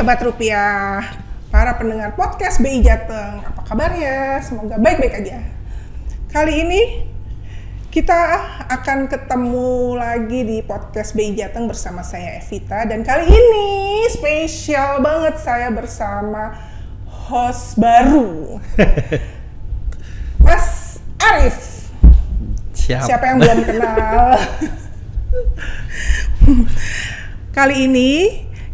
Sobat Rupiah, para pendengar podcast BI Jateng, apa kabarnya? Semoga baik-baik aja. Kali ini kita akan ketemu lagi di podcast BI Jateng bersama saya Evita. Dan kali ini spesial banget, saya bersama host baru Mas Arif. Siapa yang belum kenal? Kali ini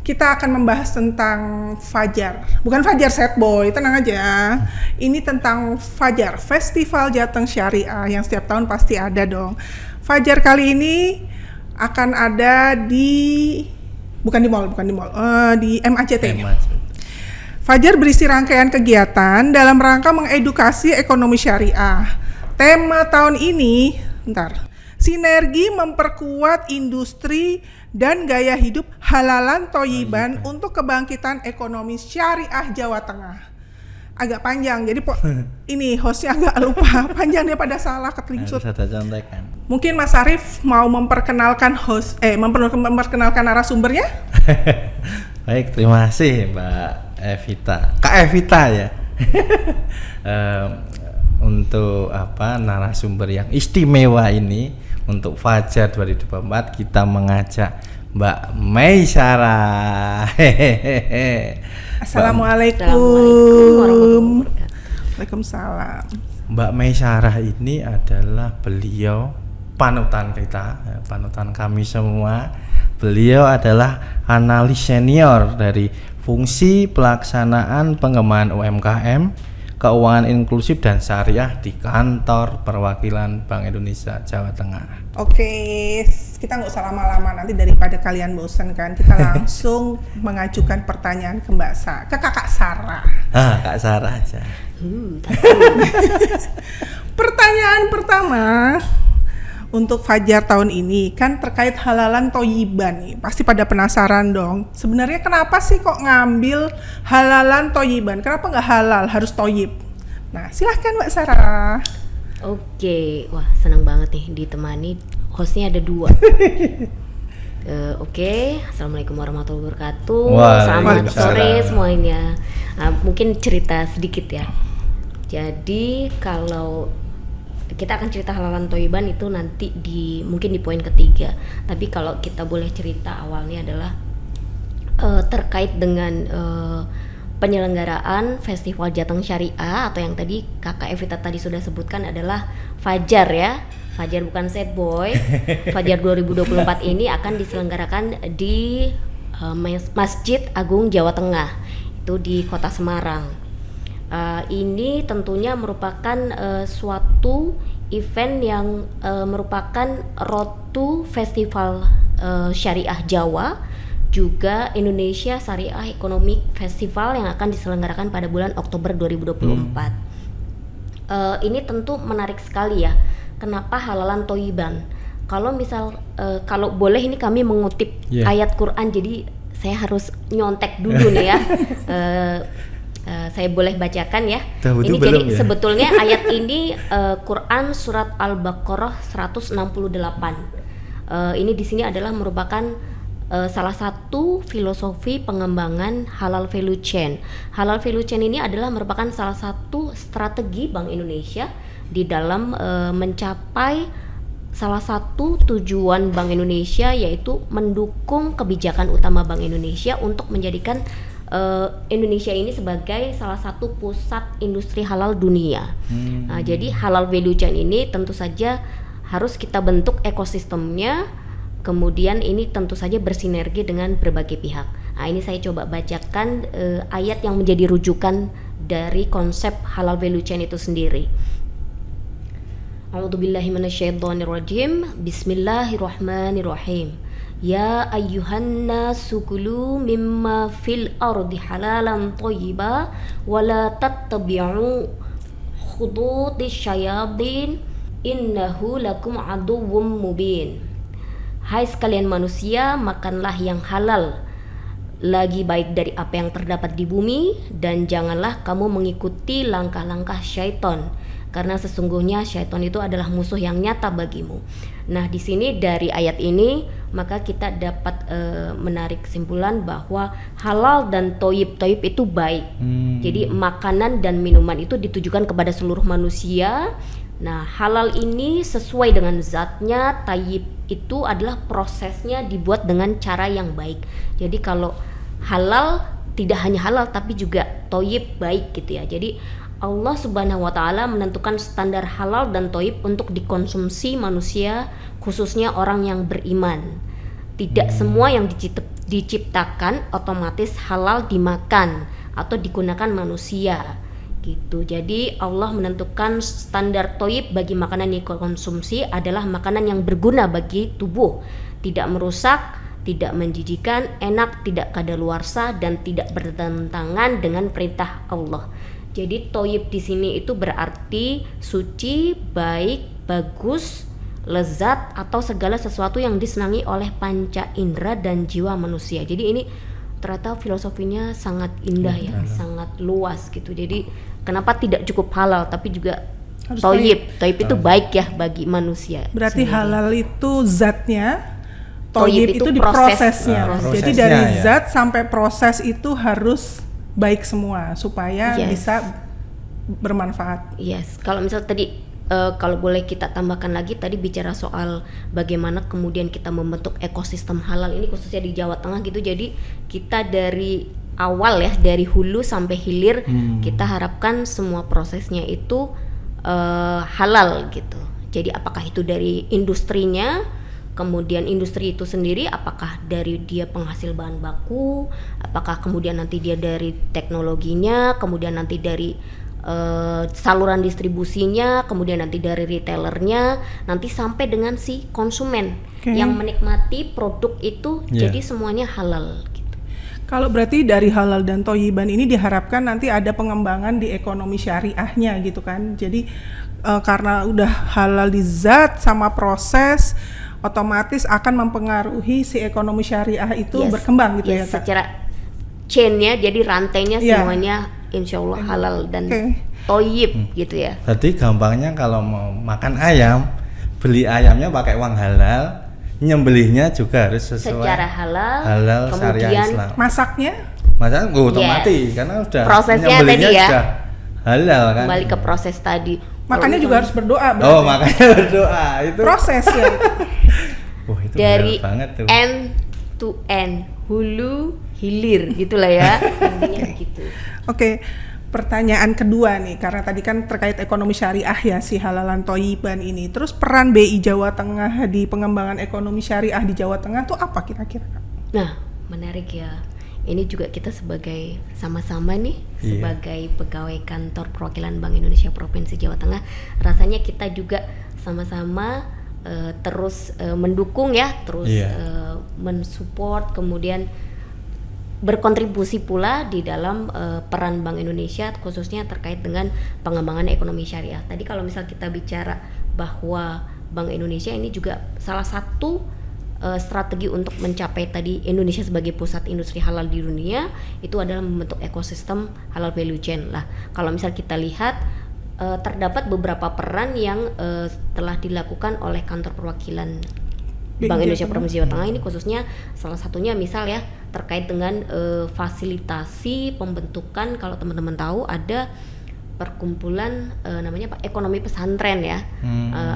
kita akan membahas tentang Fajar. Bukan Fajar Sad Boy, tenang aja. Ini tentang Fajar, Festival Jateng Syariah yang setiap tahun pasti ada dong. Fajar kali ini akan ada di di MACT. Fajar berisi rangkaian kegiatan dalam rangka mengedukasi ekonomi syariah. Tema tahun ini, sinergi memperkuat industri dan gaya hidup halalan toyiban untuk kebangkitan ekonomi syariah Jawa Tengah. Agak panjang, jadi ini hostnya agak lupa, panjang daripada salah ketelingsut. Mungkin Mas Arif mau memperkenalkan memperkenalkan narasumbernya? Baik, terima kasih Mbak Evita, Kak Evita ya. Untuk narasumber yang istimewa ini untuk Fajar 2024 kita mengajak Mbak Maisyarah. Assalamualaikum warahmatullahi wabarakatuh. Waalaikumsalam. Mbak Maisyarah ini adalah beliau panutan kita, panutan kami semua. Beliau adalah analis senior dari fungsi pelaksanaan pengembangan UMKM, keuangan inklusif dan syariah di kantor perwakilan Bank Indonesia Jawa Tengah. Oke, kita nggak usah lama-lama, nanti daripada kalian bosan kan, kita langsung mengajukan pertanyaan ke Kakak Sarah. Kak Sarah aja. Pertanyaan pertama untuk Fajar tahun ini kan terkait halalan toyiban nih. Pasti pada penasaran dong. Sebenarnya kenapa sih kok ngambil halalan toyiban? Kenapa nggak halal, harus toyib? Nah, silahkan Mbak Sarah. Oke, wah senang banget nih ditemani, hostnya ada 2. Oke, Assalamualaikum warahmatullahi wabarakatuh. Selamat sore semuanya. Mungkin cerita sedikit ya. Jadi kalau kita akan cerita halalan toyiban itu nanti mungkin di poin ketiga. Tapi kalau kita boleh cerita awalnya adalah terkait dengan penyelenggaraan Festival Jateng Syariah atau yang tadi Kakak Evita tadi sudah sebutkan adalah Fajar ya. Fajar bukan Sad Boy. Fajar 2024 ini akan diselenggarakan di Masjid Agung Jawa Tengah. Itu di Kota Semarang. Ini tentunya merupakan suatu event yang merupakan Road to Festival Syariah Jawa, juga Indonesia Syariah Economic Festival yang akan diselenggarakan pada bulan Oktober 2024. Ini tentu menarik sekali ya. Kenapa halalan toyiban? Kalau kalau boleh ini kami mengutip ayat Quran, jadi saya harus nyontek dulu nih ya. Saya boleh bacakan ya. Ini jadi ya? Sebetulnya ayat ini Quran surat Al-Baqarah 168. Ini di sini adalah merupakan salah satu filosofi pengembangan halal value chain. Halal value chain ini adalah merupakan salah satu strategi Bank Indonesia di dalam mencapai salah satu tujuan Bank Indonesia, yaitu mendukung kebijakan utama Bank Indonesia untuk menjadikan Indonesia ini sebagai salah satu pusat industri halal dunia. Jadi halal value chain ini tentu saja harus kita bentuk ekosistemnya. Kemudian ini tentu saja bersinergi dengan berbagai pihak. Ini saya coba bacakan ayat yang menjadi rujukan dari konsep halal value chain itu sendiri. A'udzubillahi minasyaitonirrajim. Bismillahirrahmanirrahim. Ya ayyuhan nasu kulu mimma fil ardi halalan thayyiba wa la tattabi'u khututis syayatin innahu lakum aduwwum mubin. Hai sekalian manusia, makanlah yang halal lagi baik dari apa yang terdapat di bumi, dan janganlah kamu mengikuti langkah-langkah syaitan. karena sesungguhnya syaitan itu adalah musuh yang nyata bagimu. Nah, di sini dari ayat ini maka kita dapat menarik kesimpulan bahwa halal dan toyib itu baik. Jadi makanan dan minuman itu ditujukan kepada seluruh manusia. Nah, halal ini sesuai dengan zatnya, tayyib itu adalah prosesnya dibuat dengan cara yang baik. Jadi kalau halal tidak hanya halal tapi juga toyib baik gitu ya. Jadi Allah Subhanahu wa taala menentukan standar halal dan toyib untuk dikonsumsi manusia, khususnya orang yang beriman. Tidak semua yang diciptakan otomatis halal dimakan atau digunakan manusia gitu. Jadi Allah menentukan standar toyib bagi makanan yang dikonsumsi adalah makanan yang berguna bagi tubuh, tidak merusak, tidak menjijikan, enak, tidak kadaluarsa, dan tidak bertentangan dengan perintah Allah. Jadi toyib di sini itu berarti suci, baik, bagus, lezat, atau segala sesuatu yang disenangi oleh panca indera dan jiwa manusia. Jadi ini ternyata filosofinya sangat indah ya, sangat luas gitu. Jadi kenapa tidak cukup halal tapi juga harus toyib? Toyib itu baik ya bagi manusia. Berarti sendiri. halal itu zatnya, toyib itu di prosesnya. Jadi prosesnya, dari ya. zat sampai proses itu harus baik semua supaya bisa bermanfaat. Yes, kalau misal tadi kalau boleh kita tambahkan lagi, tadi bicara soal bagaimana kemudian kita membentuk ekosistem halal ini khususnya di Jawa Tengah gitu. Jadi kita dari awal ya, dari hulu sampai hilir kita harapkan semua prosesnya itu halal gitu. Jadi apakah itu dari industrinya, kemudian industri itu sendiri apakah dari dia penghasil bahan baku, apakah kemudian nanti dia dari teknologinya, kemudian nanti dari saluran distribusinya, kemudian nanti dari retailernya, nanti sampai dengan si konsumen yang menikmati produk itu. Jadi semuanya halal gitu. Kalau berarti dari halal dan toyiban ini diharapkan nanti ada pengembangan di ekonomi syariahnya gitu kan. Jadi karena udah halal di zat sama proses, otomatis akan mempengaruhi si ekonomi syariah itu berkembang gitu ya Kak? Secara chain-nya, jadi rantainya semuanya insya Allah halal dan toyib gitu ya. Jadi gampangnya kalau mau makan ayam, beli ayamnya pakai uang halal, nyembelihnya juga harus sesuai secara halal syariah kemudian Islam. Masaknya Otomatis karena udah prosesnya nyembelihnya tadi ya, sudah halal kan. kembali ke proses tadi. makanya juga harus berdoa berarti. Oh, makanya berdoa itu Proses ya. Wah, itu dari berat banget tuh. end to end, hulu hilir gitulah ya. Intinya gitu. Oke, pertanyaan kedua nih, karena tadi kan terkait ekonomi syariah ya si halalan toyiban ini. Terus peran BI Jawa Tengah di pengembangan ekonomi syariah di Jawa Tengah tuh apa kira-kira? Nah, menarik ya. Ini juga kita sebagai sama-sama nih sebagai pegawai kantor perwakilan Bank Indonesia Provinsi Jawa Tengah, rasanya kita juga sama-sama terus mendukung ya, terus mensupport, kemudian berkontribusi pula di dalam peran Bank Indonesia khususnya terkait dengan pengembangan ekonomi syariah. Tadi kalau misal kita bicara bahwa Bank Indonesia ini juga salah satu strategi untuk mencapai tadi Indonesia sebagai pusat industri halal di dunia itu adalah membentuk ekosistem halal value chain lah. Kalau misal kita lihat terdapat beberapa peran yang telah dilakukan oleh kantor perwakilan Bank Indonesia Provinsi Jawa Tengah ini, khususnya salah satunya misal ya terkait dengan fasilitasi pembentukan, kalau teman-teman tahu ada perkumpulan namanya Pak Ekonomi Pesantren ya,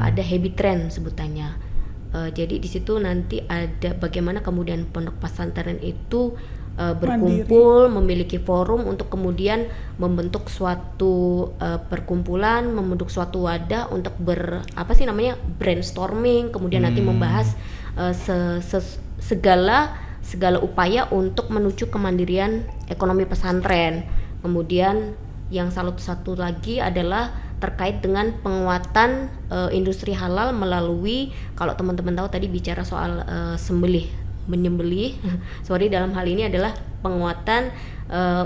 ada Habit Trend sebutannya. Jadi di situ nanti ada bagaimana kemudian pondok pesantren itu berkumpul, memiliki forum untuk kemudian membentuk suatu perkumpulan, membentuk suatu wadah untuk brainstorming, kemudian nanti membahas segala upaya untuk menuju kemandirian ekonomi pesantren. Kemudian yang satu lagi adalah terkait dengan penguatan industri halal melalui, kalau teman-teman tahu tadi bicara soal menyembelih dalam hal ini adalah penguatan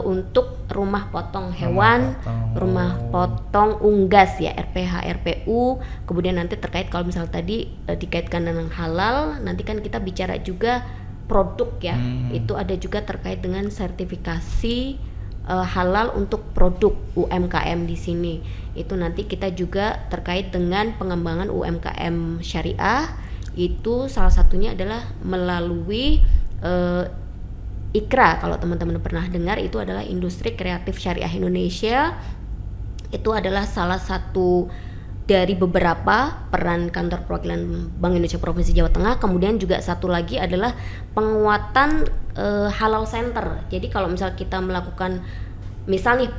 untuk rumah potong hewan, rumah potong unggas ya, RPH, RPU. Kemudian nanti terkait kalau misal tadi dikaitkan dengan halal, nanti kan kita bicara juga produk ya, itu ada juga terkait dengan sertifikasi halal untuk produk UMKM di sini. Itu nanti kita juga terkait dengan pengembangan UMKM syariah, itu salah satunya adalah melalui IKRA. Kalau teman-teman pernah dengar, itu adalah Industri Kreatif Syariah Indonesia. Itu adalah salah satu dari beberapa peran kantor perwakilan Bank Indonesia Provinsi Jawa Tengah. Kemudian juga satu lagi adalah penguatan halal center. Jadi kalau misal kita melakukan nih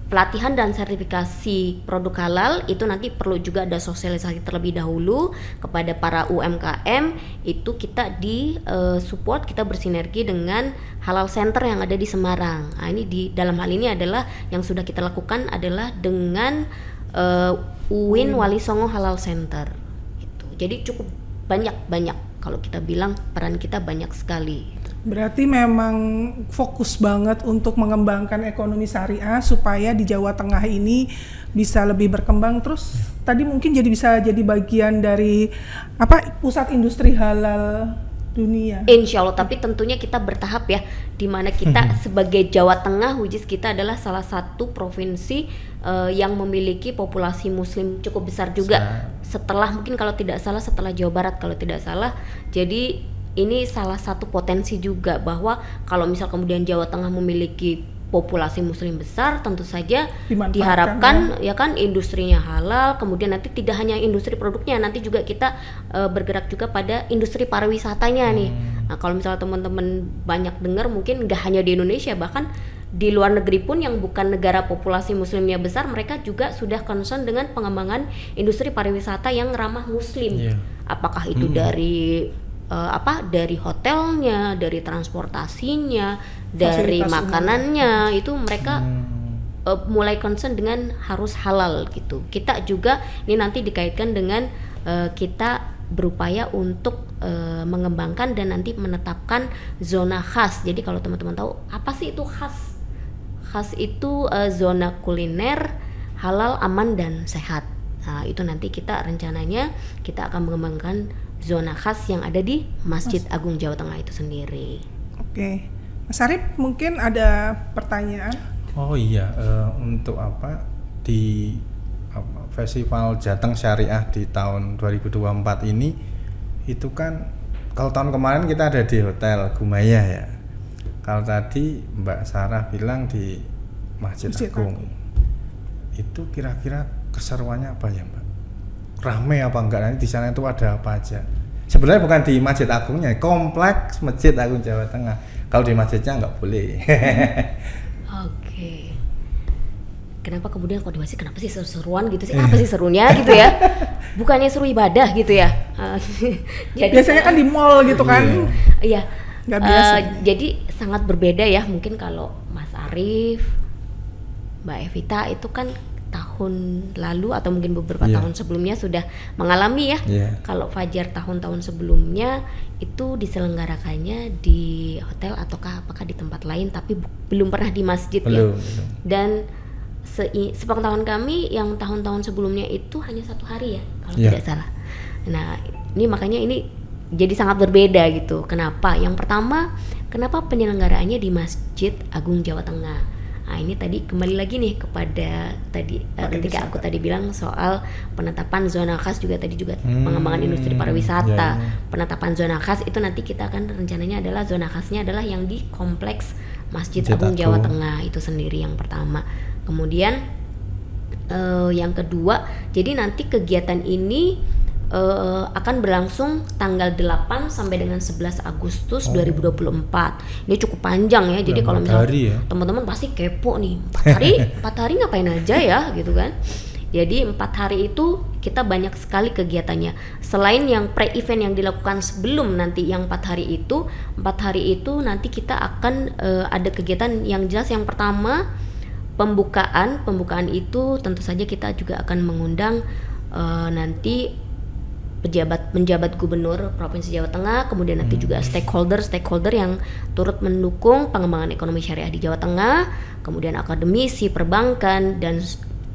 pelatihan dan sertifikasi produk halal, itu nanti perlu juga ada sosialisasi terlebih dahulu kepada para UMKM. Itu kita di support, kita bersinergi dengan halal center yang ada di Semarang. Nah, ini dalam hal ini adalah yang sudah kita lakukan adalah dengan UIN Wali Songo Halal Center itu. Jadi cukup banyak kalau kita bilang peran kita banyak sekali. Berarti memang fokus banget untuk mengembangkan ekonomi syariah supaya di Jawa Tengah ini bisa lebih berkembang. Terus tadi mungkin bisa jadi bagian dari pusat industri halal dunia. Insya Allah, tapi tentunya kita bertahap ya, di mana kita sebagai Jawa Tengah, which is kita adalah salah satu provinsi yang memiliki populasi Muslim cukup besar juga. Setelah mungkin kalau tidak salah setelah Jawa Barat kalau tidak salah. Jadi ini salah satu potensi juga bahwa kalau misal kemudian Jawa Tengah memiliki populasi Muslim besar, tentu saja diharapkan ya kan industrinya halal. Kemudian nanti tidak hanya industri produknya, nanti juga kita bergerak juga pada industri pariwisatanya nih. Nah, kalau misalnya teman-teman banyak dengar, mungkin nggak hanya di Indonesia, bahkan di luar negeri pun yang bukan negara populasi Muslimnya besar, mereka juga sudah concern dengan pengembangan industri pariwisata yang ramah Muslim. Apakah itu dari hotelnya, dari transportasinya, dari makanannya, itu mereka mulai concern dengan harus halal gitu. Kita juga ini nanti dikaitkan dengan kita berupaya untuk mengembangkan dan nanti menetapkan zona khas. Jadi kalau teman-teman tahu apa sih itu khas? Khas itu zona kuliner halal, aman dan sehat. Nah, itu nanti kita rencananya kita akan mengembangkan zona khas yang ada di Masjid Agung Jawa Tengah itu sendiri. Oke, Mas Arif mungkin ada pertanyaan? Oh iya, untuk di Festival Jateng Syariah di tahun 2024 ini, itu kan kalau tahun kemarin kita ada di Hotel Gumaya ya. Kalau tadi Mbak Sarah bilang di Masjid Agung. Itu kira-kira keseruannya apa ya Mbak? Rame apa enggak, nanti di sana itu ada apa aja? Sebenarnya bukan di Masjid Agungnya, kompleks Masjid Agung Jawa Tengah. Kalau di masjidnya enggak boleh. Oke. Kenapa kemudian kalau di masjid kenapa sih seru-seruan gitu sih? Apa sih serunya gitu ya? Bukannya seru ibadah gitu ya? Jadi, biasanya kan di mall gitu kan? Iya. Nggak biasa. Jadi sangat berbeda ya. Mungkin kalau Mas Arif, Mbak Evita itu kan tahun lalu atau mungkin beberapa tahun sebelumnya sudah mengalami ya. Kalau Fajar tahun-tahun sebelumnya itu diselenggarakannya di hotel ataukah apakah di tempat lain, tapi belum pernah di masjid ya. Dan sepengetahuan kami yang tahun-tahun sebelumnya itu hanya 1 hari ya kalau tidak salah. Nah ini makanya ini jadi sangat berbeda gitu. Kenapa? Yang pertama, kenapa penyelenggaraannya di Masjid Agung Jawa Tengah? Nah ini tadi kembali lagi nih kepada tadi ketika aku tadi bilang soal penetapan zona khas juga tadi juga pengembangan industri pariwisata. Penetapan zona khas itu nanti kita akan rencananya adalah zona khasnya adalah yang di kompleks Masjid Agung Jawa Tengah itu sendiri yang pertama. Kemudian yang kedua, jadi nanti kegiatan ini akan berlangsung tanggal 8 sampai dengan 11 Agustus 2024. Ini cukup panjang ya. Jadi kalau misalnya teman-teman pasti kepo nih, 4 hari ngapain aja ya gitu kan. Jadi 4 hari itu kita banyak sekali kegiatannya. Selain yang pre-event yang dilakukan sebelum nanti yang 4 hari itu nanti kita akan ada kegiatan yang jelas. Yang pertama pembukaan itu tentu saja kita juga akan mengundang nanti penjabat gubernur Provinsi Jawa Tengah, kemudian nanti juga stakeholder yang turut mendukung pengembangan ekonomi syariah di Jawa Tengah, kemudian akademisi, perbankan, dan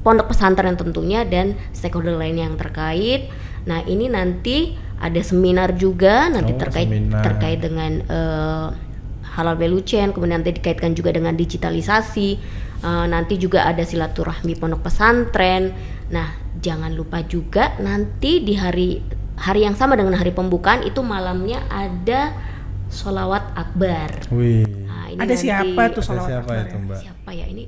pondok pesantren tentunya, dan stakeholder lainnya yang terkait. Nah ini nanti ada seminar juga nanti terkait dengan halal value chain, kemudian nanti dikaitkan juga dengan digitalisasi, nanti juga ada silaturahmi pondok pesantren. Nah, jangan lupa juga nanti di hari yang sama dengan hari pembukaan itu malamnya ada sholawat akbar. Wih. Nah, ini Ada nanti, siapa tuh Ada sholawat siapa akbar itu, ya? Mbak? siapa ya ini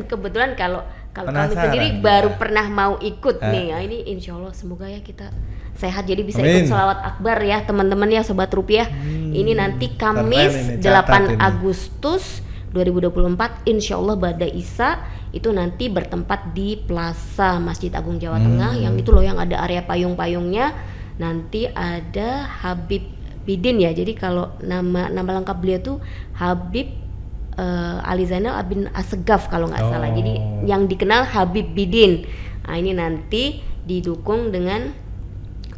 kebetulan kalau kami Penasaran sendiri juga. baru pernah mau ikut Ah. nih. Nah, ini insya Allah semoga ya kita sehat jadi bisa Amin. ikut sholawat akbar ya teman-teman ya Sobat Rupiah. Ini nanti keren Kamis ini, 8 catat ini. Agustus 2024 insya Allah Bada Isya itu nanti bertempat di Plaza Masjid Agung Jawa Tengah yang itu loh yang ada area payung-payungnya. Nanti ada Habib Bidin ya, jadi kalau nama lengkap beliau tuh Habib Ali Zainal bin Assegaf kalau nggak salah, jadi yang dikenal Habib Bidin. Nah, ini nanti didukung dengan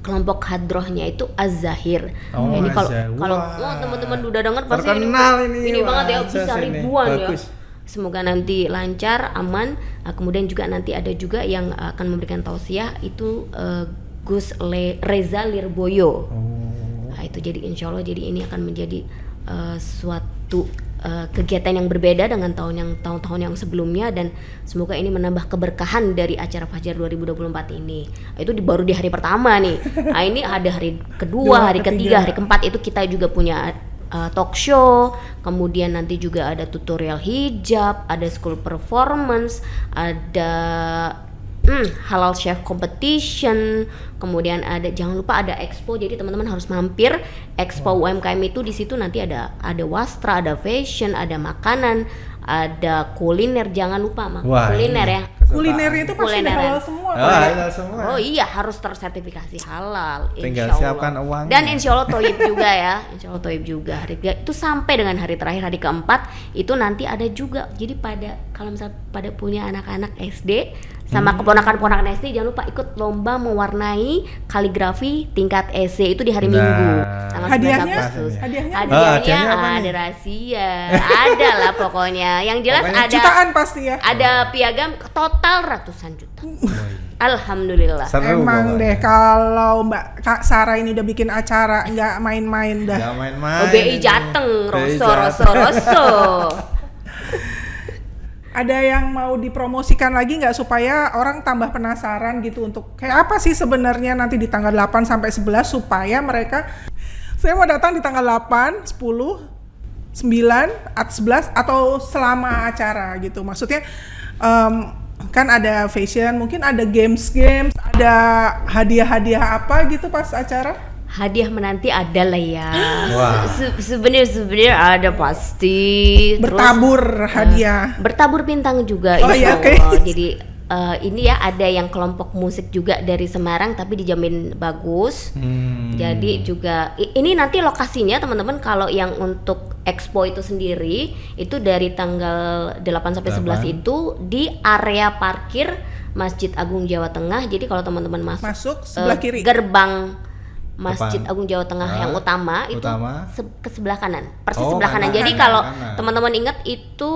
kelompok hadrohnya itu Az-Zahir. Oh, Nah, ini kalau Az-Zahir. kalau Wah. teman-teman udah dengar pasti Terkenal ini, banget ya, wah, bisa Az-Zahir ini. ribuan ya. Bagus. Semoga nanti lancar, aman. Kemudian juga nanti ada juga yang akan memberikan tausiah itu Gus Reza Lirboyo. Nah, itu jadi insya Allah jadi ini akan menjadi suatu kegiatan yang berbeda dengan tahun-tahun yang sebelumnya, dan semoga ini menambah keberkahan dari acara Fajar 2024 ini. Itu baru di hari pertama nih. Nah, ini ada hari kedua, hari ketiga, hari keempat itu kita juga punya talk show, kemudian nanti juga ada tutorial hijab, ada school performance, ada halal chef competition, kemudian ada jangan lupa ada expo, jadi teman-teman harus mampir expo UMKM itu. Di situ nanti ada wastra, ada fashion, ada makanan, ada kuliner, jangan lupa Wah, kuliner ini ya. Kulinernya itu pasti udah Kulineran. halal semua. Oh, Pak. halal semua. Oh iya, harus tersertifikasi halal. Tinggal insya Allah. siapkan uangnya. Dan insya Allah toib juga ya. Insya Allah toib juga. Hari ketiga itu sampai dengan hari terakhir, hari keempat itu nanti ada juga. Jadi kalau misalnya pada punya anak-anak SD sama keponakan-keponakan SD, jangan lupa ikut lomba mewarnai kaligrafi tingkat SD itu di hari Nah. Minggu tanggal 11 Hadiahnya? Agustus. Hadiahnya? Hadiahnya apa nih? ada rahasia. Ada lah pokoknya. Yang jelas Pokoknya ada Jutaan pasti ya. ada piagam total ratusan juta. Alhamdulillah. Seru Emang pokoknya. deh kalau Mbak Kak Sarah ini udah bikin acara nggak main-main dah. Jangan main-main. OBI ini. Jateng, BI Roso. Ada yang mau dipromosikan lagi nggak supaya orang tambah penasaran gitu untuk kayak apa sih sebenarnya nanti di tanggal 8 sampai 11 supaya mereka, saya mau datang di tanggal 8, 10, 9, atau 11 atau selama acara gitu. Maksudnya kan ada fashion, mungkin ada games, ada hadiah-hadiah apa gitu pas acara? Hadiah menanti ada lah ya. Wah. Sebenarnya ada pasti. Bertabur hadiah. Bertabur bintang juga. Oh, iya, insya Allah. oke. Jadi ini ya ada yang kelompok musik juga dari Semarang tapi dijamin bagus. Jadi juga ini nanti lokasinya teman-teman kalau yang untuk expo itu sendiri itu dari tanggal 8 sampai 11 itu di area parkir Masjid Agung Jawa Tengah. Jadi kalau teman-teman Masuk sebelah kiri. Gerbang Masjid Depan. Agung Jawa Tengah yang utama itu ke sebelah kanan, persis Oh, sebelah kanan. kanan, Jadi kanan, kalau kanan. teman-teman ingat itu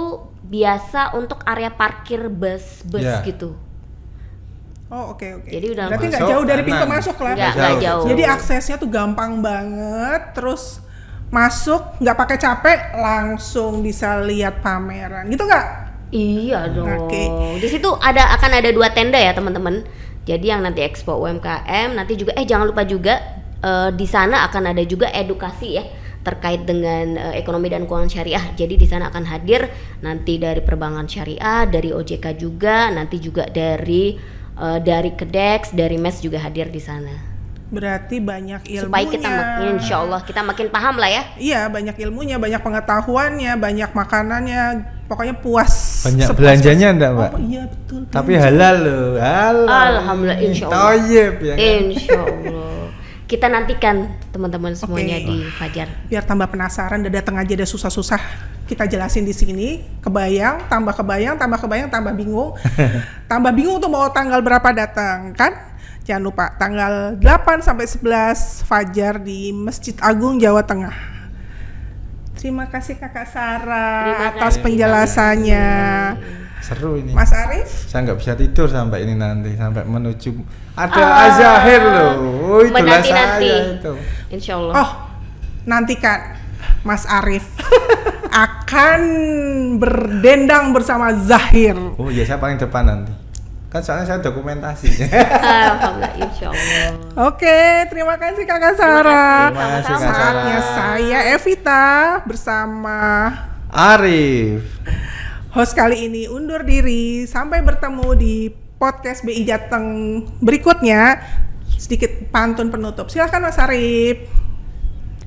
biasa untuk area parkir bus Ya. gitu. Oh oke. Jadi udah Berarti nggak masuk jauh dari pintu kanan. masuk lah. Nggak jauh. Jadi aksesnya tuh gampang banget, terus masuk nggak pakai capek, langsung bisa lihat pameran, gitu nggak? Iya dong. Oke. Di situ akan ada 2 tenda ya teman-teman. Jadi yang nanti Expo UMKM, nanti juga jangan lupa juga di sana akan ada juga edukasi ya terkait dengan ekonomi dan keuangan syariah. Jadi di sana akan hadir nanti dari perbankan syariah, dari OJK juga, nanti juga dari KEDEX, dari MES juga hadir di sana. Berarti banyak ilmunya. Supaya kita insya Allah kita makin paham lah ya. Iya, banyak ilmunya, banyak pengetahuannya, banyak makanannya, pokoknya puas. Banyak sepuas- belanjanya enggak, Mbak? Oh iya betul. Tapi halal loh, halal. Alhamdulillah, insya Allah. Toyib ya kan? Insya Allah. Kita nantikan teman-teman semuanya Oke. di Fajar. Biar tambah penasaran, udah datang aja udah susah-susah. Kita jelasin di sini, kebayang, tambah bingung. Tambah bingung tuh mau tanggal berapa datang, kan? Jangan lupa tanggal 8 sampai 11 Fajar di Masjid Agung Jawa Tengah. Terima kasih Kakak Sarah Terima atas kasih. penjelasannya. Seru ini. Mas Arif, Saya nggak bisa tidur sampai ini nanti, sampai menuju ada Az-Zahir loh. Oh, itulah Menanti-nanti. saya itu. Insya Allah. oh nantikan Mas Arif akan berdendang bersama Zahir. Oh iya, saya paling depan nanti. Kan soalnya saya dokumentasi. Alhamdulillah, insya Allah. Oke, terima kasih Kakak Sarah. Terima kasih, Kak Saatnya Sarah. saya Evita bersama Arif. host kali ini undur diri. Sampai bertemu di podcast BI Jateng berikutnya. Sedikit pantun penutup. Silakan Mas Arif.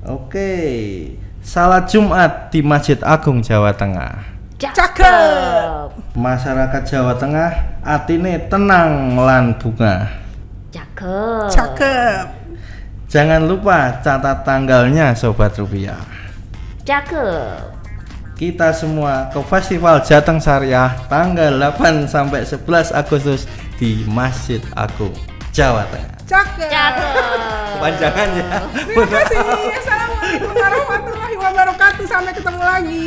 Oke. Salat Jumat di Masjid Agung Jawa Tengah. Cakep. Masyarakat Jawa Tengah atine tenang lan bunga. Cakep. Cakep. Jangan lupa catat tanggalnya Sobat Rupiah. Cakep. Kita semua ke Festival Jateng Syariah tanggal 8 sampai 11 Agustus di Masjid Agung Jawa Tengah. Cakep. Cakep. Kepanjangan ya. Terima kasih. Assalamualaikum warahmatullahi wabarakatuh. Sampai ketemu lagi.